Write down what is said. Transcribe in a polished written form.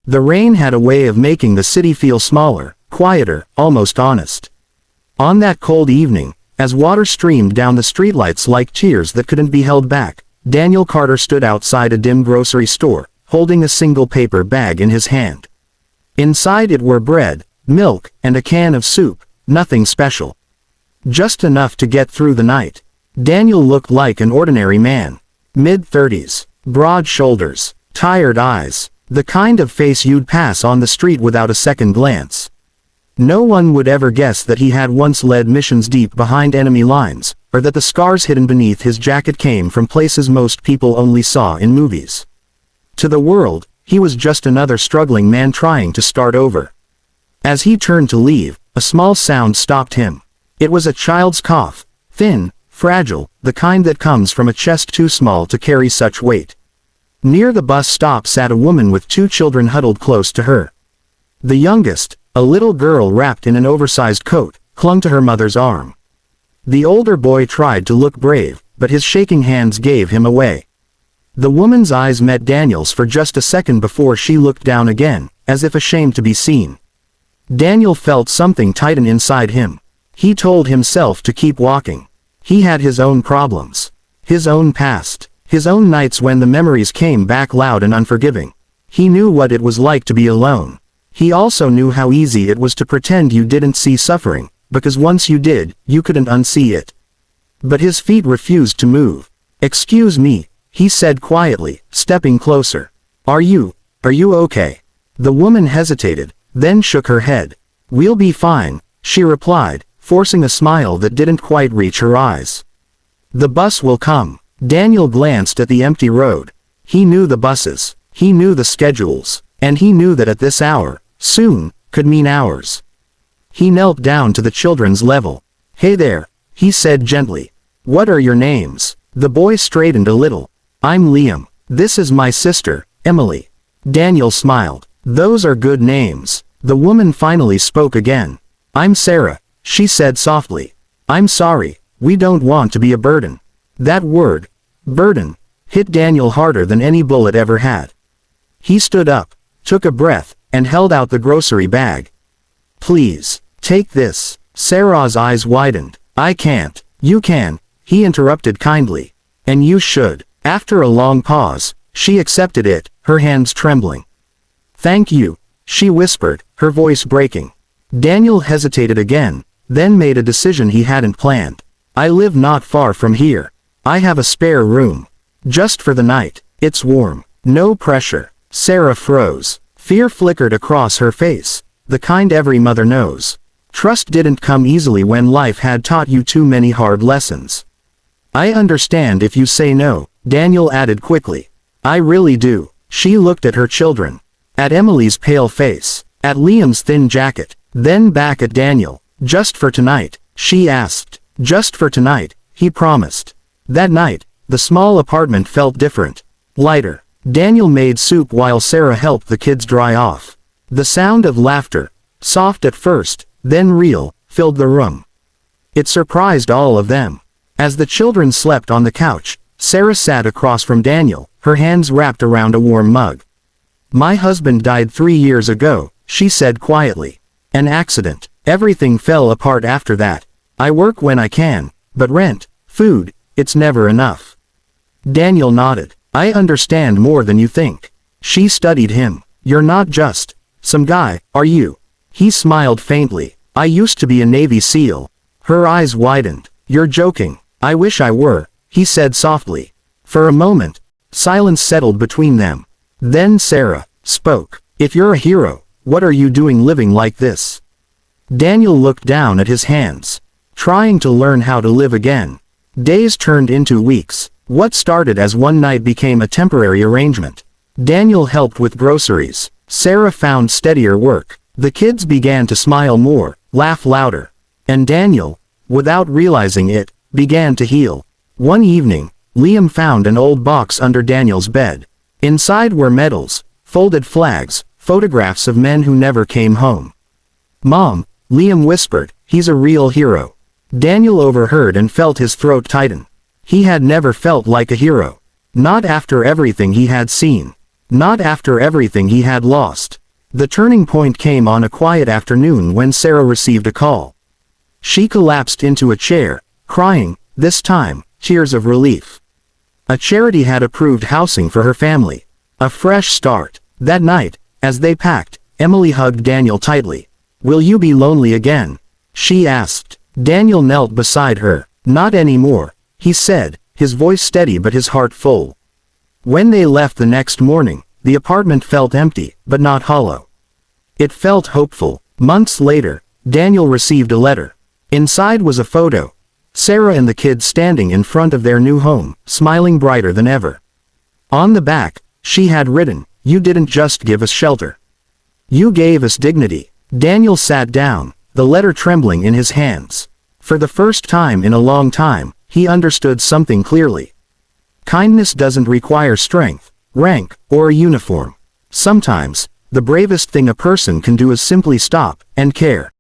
The rain had a way of making the city feel smaller, quieter, almost honest. On that cold evening, as water streamed down the streetlights like tears that couldn't be held back, Daniel Carter stood outside a dim grocery store, holding a single paper bag in his hand. Inside it were bread, milk, and a can of soup, nothing special. Just enough to get through the night. Daniel looked like an ordinary man. Mid-30s, broad shoulders, tired eyes, the kind of face you'd pass on the street without a second glance. No one would ever guess that he had once led missions deep behind enemy lines, or that the scars hidden beneath his jacket came from places most people only saw in movies. To the world, he was just another struggling man trying to start over. As he turned to leave, a small sound stopped him. It was a child's cough, thin, fragile, the kind that comes from a chest too small to carry such weight. Near the bus stop sat a woman with 2 children huddled close to her. The youngest, a little girl wrapped in an oversized coat, clung to her mother's arm. The older boy tried to look brave, but his shaking hands gave him away. The woman's eyes met Daniel's for just a second before she looked down again, as if ashamed to be seen. Daniel felt something tighten inside him. He told himself to keep walking. He had his own problems. His own past. His own nights when the memories came back loud and unforgiving. He knew what it was like to be alone. He also knew how easy it was to pretend you didn't see suffering, because once you did, you couldn't unsee it. But his feet refused to move. "Excuse me," he said quietly, stepping closer. Are you okay?" The woman hesitated, then shook her head. "We'll be fine," she replied, forcing a smile that didn't quite reach her eyes. "The bus will come." Daniel glanced at the empty road. He knew the buses, he knew the schedules, and he knew that at this hour, soon, could mean hours. He knelt down to the children's level. "Hey there," he said gently. "What are your names?" The boy straightened a little. "I'm Liam. This is my sister, Emily." Daniel smiled. "Those are good names." The woman finally spoke again. "I'm Sarah," she said softly. "I'm sorry, we don't want to be a burden." That word, burden, hit Daniel harder than any bullet ever had. He stood up, took a breath, and held out the grocery bag. "Please, take this." Sarah's eyes widened. "I can't." "You can," he interrupted kindly. "And you should." After a long pause, she accepted it, her hands trembling. "Thank you," she whispered, her voice breaking. Daniel hesitated again, then made a decision he hadn't planned. "I live not far from here. I have a spare room. Just for the night. It's warm. No pressure." Sarah froze. Fear flickered across her face, the kind every mother knows. Trust didn't come easily when life had taught you too many hard lessons. "I understand if you say no," Daniel added quickly. "I really do." She looked at her children. At Emily's pale face. At Liam's thin jacket. Then back at Daniel. "Just for tonight?" she asked. "Just for tonight," he promised. That night, the small apartment felt different. Lighter. Daniel made soup while Sarah helped the kids dry off. The sound of laughter, soft at first, then real, filled the room. It surprised all of them. As the children slept on the couch, Sarah sat across from Daniel, her hands wrapped around a warm mug. "My husband died 3 years ago," she said quietly. "An accident. Everything fell apart after that. I work when I can, but rent, food, it's never enough." Daniel nodded. "I understand more than you think." She studied him. "You're not just some guy, are you?" He smiled faintly. "I used to be a Navy SEAL." Her eyes widened. "You're joking." "I wish I were," he said softly. For a moment, silence settled between them. Then Sarah spoke. "If you're a hero, what are you doing living like this?" Daniel looked down at his hands. Trying to learn how to live again. Days turned into weeks. What started as one night became a temporary arrangement. Daniel helped with groceries. Sarah found steadier work. The kids began to smile more, laugh louder. And Daniel, without realizing it, began to heal. One evening, Liam found an old box under Daniel's bed. Inside were medals, folded flags, photographs of men who never came home. "Mom," Liam whispered, "he's a real hero." Daniel overheard and felt his throat tighten. He had never felt like a hero. Not after everything he had seen. Not after everything he had lost. The turning point came on a quiet afternoon when Sarah received a call. She collapsed into a chair, crying, this time, tears of relief. A charity had approved housing for her family. A fresh start. That night, as they packed, Emily hugged Daniel tightly. Will you be lonely again? She asked. Daniel knelt beside her. Not anymore, he said, his voice steady but his heart full. When they left the next morning, the apartment felt empty, but not hollow. It felt hopeful. Months later, Daniel received a letter. Inside was a photo. Sarah and the kids standing in front of their new home, smiling brighter than ever. On the back, she had written, you didn't just give us shelter. You gave us dignity. Daniel sat down, the letter trembling in his hands. For the first time in a long time, he understood something clearly. Kindness doesn't require strength, rank, or a uniform. Sometimes, the bravest thing a person can do is simply stop and care.